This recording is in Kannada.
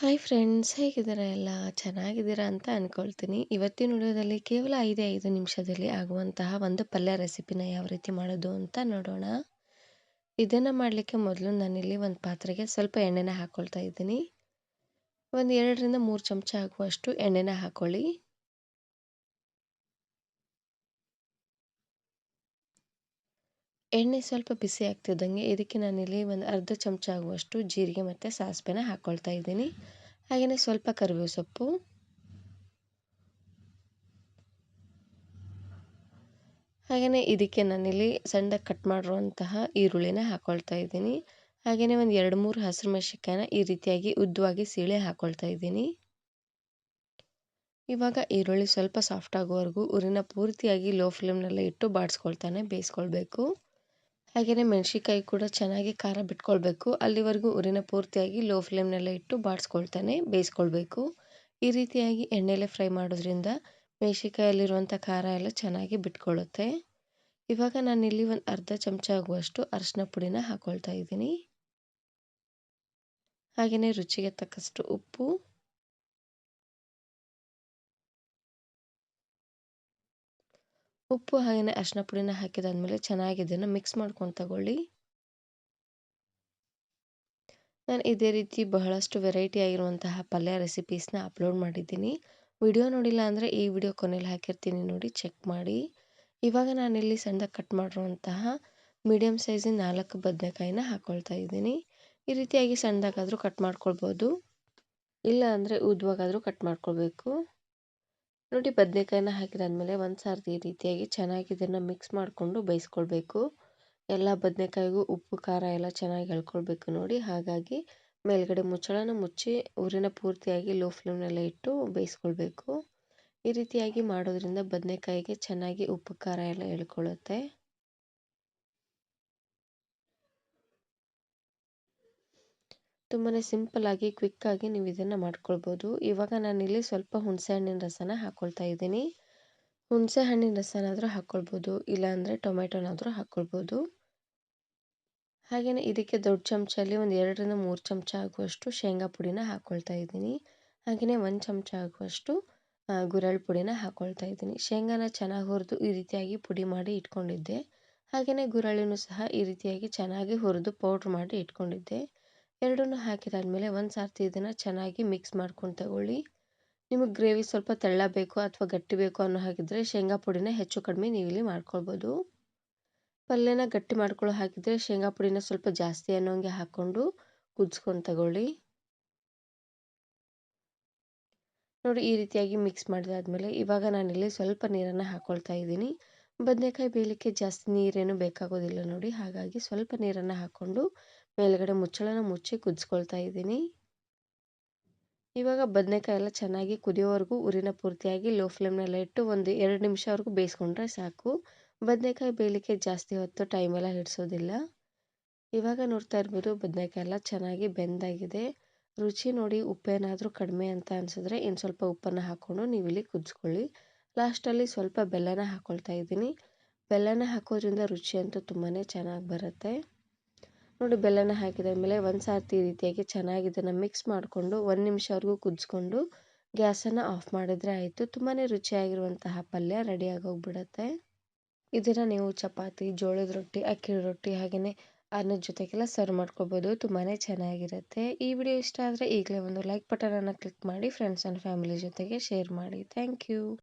ಹಾಯ್ ಫ್ರೆಂಡ್ಸ್, ಹೇಗಿದ್ದೀರಾ ಎಲ್ಲ? ಚೆನ್ನಾಗಿದ್ದೀರಾ ಅಂತ ಅನ್ಕೊಳ್ತೀನಿ. ಇವತ್ತಿನ ವಿಡಿಯೋದಲ್ಲಿ ಕೇವಲ 5 ನಿಮಿಷದಲ್ಲಿ ಆಗುವಂತಹ ಒಂದು ಪಲ್ಯ ರೆಸಿಪಿನ ಯಾವ ರೀತಿ ಮಾಡೋದು ಅಂತ ನೋಡೋಣ. ಇದನ್ನು ಮಾಡಲಿಕ್ಕೆ ಮೊದಲು ನಾನಿಲ್ಲಿ ಒಂದು ಪಾತ್ರೆಗೆ ಸ್ವಲ್ಪ ಎಣ್ಣೆನ ಹಾಕ್ಕೊಳ್ತಾ ಇದ್ದೀನಿ. ಒಂದು 2ರಿಂದ 3 ಚಮಚ ಆಗುವಷ್ಟು ಎಣ್ಣೆನ ಹಾಕ್ಕೊಳ್ಳಿ. ಎಣ್ಣೆ ಸ್ವಲ್ಪ ಬಿಸಿ ಆಗ್ತಿದ್ದಂಗೆ ಇದಕ್ಕೆ ನಾನಿಲ್ಲಿ ಒಂದು ಅರ್ಧ ಚಮಚ ಆಗುವಷ್ಟು ಜೀರಿಗೆ ಮತ್ತು ಸಾಸಿವೆನ ಹಾಕ್ಕೊಳ್ತಾ ಇದ್ದೀನಿ. ಹಾಗೆಯೇ ಸ್ವಲ್ಪ ಕರಿಬೇವು ಸೊಪ್ಪು, ಹಾಗೆಯೇ ಇದಕ್ಕೆ ನಾನಿಲ್ಲಿ ಸಣ್ಣದಾಗಿ ಕಟ್ ಮಾಡಿರುವಂತಹ ಈರುಳ್ಳಿನ ಹಾಕ್ಕೊಳ್ತಾ ಇದ್ದೀನಿ. ಹಾಗೆಯೇ ಒಂದು 2-3 ಹಸಿರು ಮೆಣಸಿನಕಾಯಿನ ಈ ರೀತಿಯಾಗಿ ಉದ್ದವಾಗಿ ಸೀಳಿ ಹಾಕ್ಕೊಳ್ತಾ ಇದ್ದೀನಿ. ಇವಾಗ ಈರುಳ್ಳಿ ಸ್ವಲ್ಪ ಸಾಫ್ಟ್ ಆಗೋವರೆಗೂ ಉರಿನ ಪೂರ್ತಿಯಾಗಿ ಲೋ ಫ್ಲೇಮ್ನಲ್ಲೇ ಇಟ್ಟು ಬೇಯಿಸ್ಕೊಳ್ಬೇಕು. ಹಾಗೆಯೇ ಮೆಣಸಿನಕಾಯಿ ಕೂಡ ಚೆನ್ನಾಗಿ ಖಾರ ಬಿಟ್ಕೊಳ್ಬೇಕು. ಅಲ್ಲಿವರೆಗೂ ಉರಿನ ಪೂರ್ತಿಯಾಗಿ ಲೋ ಫ್ಲೇಮ್ನಲ್ಲೇ ಇಟ್ಟು ಬೇಯಿಸ್ಕೊಳ್ಬೇಕು. ಈ ರೀತಿಯಾಗಿ ಎಣ್ಣೆಲೆ ಫ್ರೈ ಮಾಡೋದ್ರಿಂದ ಮೆಣಸಿನಕಾಯಲ್ಲಿರುವಂಥ ಖಾರ ಎಲ್ಲ ಚೆನ್ನಾಗಿ ಬಿಟ್ಕೊಳ್ಳುತ್ತೆ. ಇವಾಗ ನಾನಿಲ್ಲಿ ಒಂದು ಅರ್ಧ ಚಮಚ ಆಗುವಷ್ಟು ಅರಿಶಿನ ಪುಡಿನ ಹಾಕ್ಕೊಳ್ತಾ ಇದ್ದೀನಿ. ಹಾಗೆಯೇ ರುಚಿಗೆ ತಕ್ಕಷ್ಟು ಉಪ್ಪು, ಹಾಗೆಯೇ ಅರಿಶಿನ ಪುಡಿನ ಹಾಕಿದಾದ್ಮೇಲೆ ಚೆನ್ನಾಗಿ ಇದನ್ನು ಮಿಕ್ಸ್ ಮಾಡ್ಕೊಂಡು ತಗೊಳ್ಳಿ. ನಾನು ಇದೇ ರೀತಿ ಬಹಳಷ್ಟು ವೆರೈಟಿ ಆಗಿರುವಂತಹ ಪಲ್ಯ ರೆಸಿಪೀಸ್ನ ಅಪ್ಲೋಡ್ ಮಾಡಿದ್ದೀನಿ. ವಿಡಿಯೋ ನೋಡಿಲ್ಲ ಅಂದರೆ ಈ ವಿಡಿಯೋ ಕೊನೆಯಲ್ಲಿ ಹಾಕಿರ್ತೀನಿ, ನೋಡಿ ಚೆಕ್ ಮಾಡಿ. ಇವಾಗ ನಾನಿಲ್ಲಿ ಸಣ್ಣದಾಗಿ ಕಟ್ ಮಾಡಿರುವಂತಹ ಮೀಡಿಯಮ್ ಸೈಜಿನ 4 ಬದನೆಕಾಯಿನ ಹಾಕ್ಕೊಳ್ತಾ ಇದ್ದೀನಿ. ಈ ರೀತಿಯಾಗಿ ಸಣ್ಣದಾಗಾದರೂ ಕಟ್ ಮಾಡ್ಕೊಳ್ಬೋದು, ಇಲ್ಲ ಅಂದರೆ ಉದ್ದವಾಗಾದರೂ ಕಟ್ ಮಾಡ್ಕೊಳ್ಬೇಕು. ನೋಡಿ, ಬದನೆಕಾಯಿನ ಹಾಕಿದಾದ್ಮೇಲೆ ಒಂದು ಸಾರ್ತಿ ಈ ರೀತಿಯಾಗಿ ಚೆನ್ನಾಗಿ ಇದನ್ನು ಮಿಕ್ಸ್ ಮಾಡಿಕೊಂಡು ಬೇಯಿಸ್ಕೊಳ್ಬೇಕು. ಎಲ್ಲ ಬದನೆಕಾಯಿಗೂ ಉಪ್ಪು ಖಾರ ಎಲ್ಲ ಚೆನ್ನಾಗಿ ಎಳ್ಕೊಳ್ಬೇಕು ನೋಡಿ. ಹಾಗಾಗಿ ಮೇಲ್ಗಡೆ ಮುಚ್ಚಳನ ಮುಚ್ಚಿ ಉರಿನ ಪೂರ್ತಿಯಾಗಿ ಲೋ ಫ್ಲೇಮ್ನಲ್ಲೇ ಇಟ್ಟು ಬೇಯಿಸ್ಕೊಳ್ಬೇಕು. ಈ ರೀತಿಯಾಗಿ ಮಾಡೋದ್ರಿಂದ ಬದನೆಕಾಯಿಗೆ ಚೆನ್ನಾಗಿ ಉಪ್ಪು ಖಾರ ಎಲ್ಲ ಎಳ್ಕೊಳ್ಳುತ್ತೆ. ತುಂಬಾ ಸಿಂಪಲ್ ಆಗಿ ಕ್ವಿಕ್ ಆಗಿ ನೀವು ಇದನ್ನು ಮಾಡ್ಕೊಳ್ಬೋದು. ಇವಾಗ ನಾನಿಲ್ಲಿ ಸ್ವಲ್ಪ ಹುಣಸೆ ಹಣ್ಣಿನ ರಸನ ಹಾಕ್ಕೊಳ್ತಾ ಇದ್ದೀನಿ. ಹುಣಸೆ ಹಣ್ಣಿನ ರಸನಾದರೂ ಹಾಕ್ಕೊಳ್ಬೋದು, ಇಲ್ಲಾಂದರೆ ಟೊಮೆಟೊನಾದರೂ ಹಾಕ್ಕೊಳ್ಬೋದು. ಹಾಗೆಯೇ ಇದಕ್ಕೆ ದೊಡ್ಡ ಚಮಚಲ್ಲಿ ಒಂದು 2ರಿಂದ 3 ಚಮಚ ಆಗುವಷ್ಟು ಶೇಂಗಾ ಪುಡಿನ ಹಾಕ್ಕೊಳ್ತಾ ಇದ್ದೀನಿ. ಹಾಗೆಯೇ 1 ಚಮಚ ಆಗುವಷ್ಟು ಗುರೆಳ್ಳು ಪುಡಿನ ಹಾಕ್ಕೊಳ್ತಾ ಇದ್ದೀನಿ. ಶೇಂಗಾನ ಚೆನ್ನಾಗಿ ಹುರಿದು ಈ ರೀತಿಯಾಗಿ ಪುಡಿ ಮಾಡಿ ಇಟ್ಕೊಂಡಿದ್ದೆ. ಹಾಗೆಯೇ ಗುರೆಳ್ಳನ್ನು ಸಹ ಈ ರೀತಿಯಾಗಿ ಚೆನ್ನಾಗಿ ಹುರಿದು ಪೌಡ್ರ್ ಮಾಡಿ ಇಟ್ಕೊಂಡಿದ್ದೆ. ಎರಡನ್ನೂ ಹಾಕಿದಾದ್ಮೇಲೆ ಒಂದು ಸಾರ್ತಿ ಇದನ್ನು ಚೆನ್ನಾಗಿ ಮಿಕ್ಸ್ ಮಾಡ್ಕೊಂಡು ತಗೊಳ್ಳಿ. ನಿಮಗೆ ಗ್ರೇವಿ ಸ್ವಲ್ಪ ತೆಳ್ಳ ಬೇಕು ಅಥವಾ ಗಟ್ಟಿ ಬೇಕು ಅನ್ನೋ ಹಾಗಿದ್ರೆ ಶೇಂಗಾ ಪುಡಿನ ಹೆಚ್ಚು ಕಡಿಮೆ ನೀವಿಲ್ಲಿ ಮಾಡ್ಕೊಳ್ಬೋದು. ಪಲ್ಯನ ಗಟ್ಟಿ ಮಾಡ್ಕೊಳ್ಳೋ ಹಾಕಿದರೆ ಶೇಂಗಾ ಪುಡಿನ ಸ್ವಲ್ಪ ಜಾಸ್ತಿ ಅನ್ನೋಂಗೆ ಹಾಕ್ಕೊಂಡು ಕುದಿಸ್ಕೊಂಡು ತಗೊಳ್ಳಿ. ನೋಡಿ, ಈ ರೀತಿಯಾಗಿ ಮಿಕ್ಸ್ ಮಾಡಿದಾದ್ಮೇಲೆ ಇವಾಗ ನಾನಿಲ್ಲಿ ಸ್ವಲ್ಪ ನೀರನ್ನು ಹಾಕ್ಕೊಳ್ತಾ ಇದ್ದೀನಿ. ಬದನೆಕಾಯಿ ಬೇಯಲಿಕ್ಕೆ ಜಾಸ್ತಿ ನೀರೇನು ಬೇಕಾಗೋದಿಲ್ಲ ನೋಡಿ. ಹಾಗಾಗಿ ಸ್ವಲ್ಪ ನೀರನ್ನು ಹಾಕ್ಕೊಂಡು ಮೇಲ್ಗಡೆ ಮುಚ್ಚಳನ ಮುಚ್ಚಿ ಕುದಿಸ್ಕೊಳ್ತಾ ಇದ್ದೀನಿ. ಇವಾಗ ಬದನೆಕಾಯಿ ಎಲ್ಲ ಚೆನ್ನಾಗಿ ಕುದಿಯೋವರೆಗೂ ಉರಿನ ಪೂರ್ತಿಯಾಗಿ ಲೋ ಫ್ಲೇಮ್ನಲ್ಲೇ ಇಟ್ಟು ಒಂದು 2 ನಿಮಿಷವರೆಗೂ ಬೇಯಿಸ್ಕೊಂಡ್ರೆ ಸಾಕು. ಬದನೆಕಾಯಿ ಬೇಯಲಿಕ್ಕೆ ಜಾಸ್ತಿ ಹೊತ್ತು ಟೈಮೆಲ್ಲ ಹಿಡಿಸೋದಿಲ್ಲ. ಇವಾಗ ನೋಡ್ತಾ ಇರ್ಬೋದು, ಬದನೆಕಾಯಿ ಎಲ್ಲ ಚೆನ್ನಾಗಿ ಬೆಂದಾಗಿದೆ. ರುಚಿ ನೋಡಿ, ಉಪ್ಪೇನಾದರೂ ಕಡಿಮೆ ಅಂತ ಅನಿಸಿದ್ರೆ ಇನ್ನು ಸ್ವಲ್ಪ ಉಪ್ಪನ್ನು ಹಾಕ್ಕೊಂಡು ನೀವಿಲ್ಲಿ ಕುದಿಸ್ಕೊಳ್ಳಿ. ಲಾಸ್ಟಲ್ಲಿ ಸ್ವಲ್ಪ ಬೆಲ್ಲನ ಹಾಕ್ಕೊಳ್ತಾ ಇದ್ದೀನಿ. ಬೆಲ್ಲನ ಹಾಕೋದ್ರಿಂದ ರುಚಿ ಅಂತೂ ತುಂಬಾ ಚೆನ್ನಾಗಿ ಬರುತ್ತೆ. ನೋಡಿ, ಬೆಲ್ಲನ ಹಾಕಿದಾದ್ಮೇಲೆ ಒಂದು ಸಾರ್ತಿ ಈ ರೀತಿಯಾಗಿ ಚೆನ್ನಾಗಿ ಇದನ್ನು ಮಿಕ್ಸ್ ಮಾಡಿಕೊಂಡು 1 ನಿಮಿಷವರೆಗೂ ಕುದಿಸ್ಕೊಂಡು ಗ್ಯಾಸನ್ನು ಆಫ್ ಮಾಡಿದರೆ ಆಯಿತು. ತುಂಬಾ ರುಚಿಯಾಗಿರುವಂತಹ ಪಲ್ಯ ರೆಡಿಯಾಗಿ ಹೋಗ್ಬಿಡುತ್ತೆ. ಇದನ್ನು ನೀವು ಚಪಾತಿ, ಜೋಳದ ರೊಟ್ಟಿ, ಅಕ್ಕಿ ರೊಟ್ಟಿ ಹಾಗೆಯೇ ಅನ್ನದ ಜೊತೆಗೆಲ್ಲ ಸರ್ವ್ ಮಾಡ್ಕೊಬೋದು. ತುಂಬಾ ಚೆನ್ನಾಗಿರುತ್ತೆ. ಈ ವಿಡಿಯೋ ಇಷ್ಟ ಆದರೆ ಈಗಲೇ ಒಂದು ಲೈಕ್ ಬಟನನ್ನು ಕ್ಲಿಕ್ ಮಾಡಿ ಫ್ರೆಂಡ್ಸ್ ಆ್ಯಂಡ್ ಫ್ಯಾಮಿಲಿ ಜೊತೆಗೆ ಶೇರ್ ಮಾಡಿ. Thank you.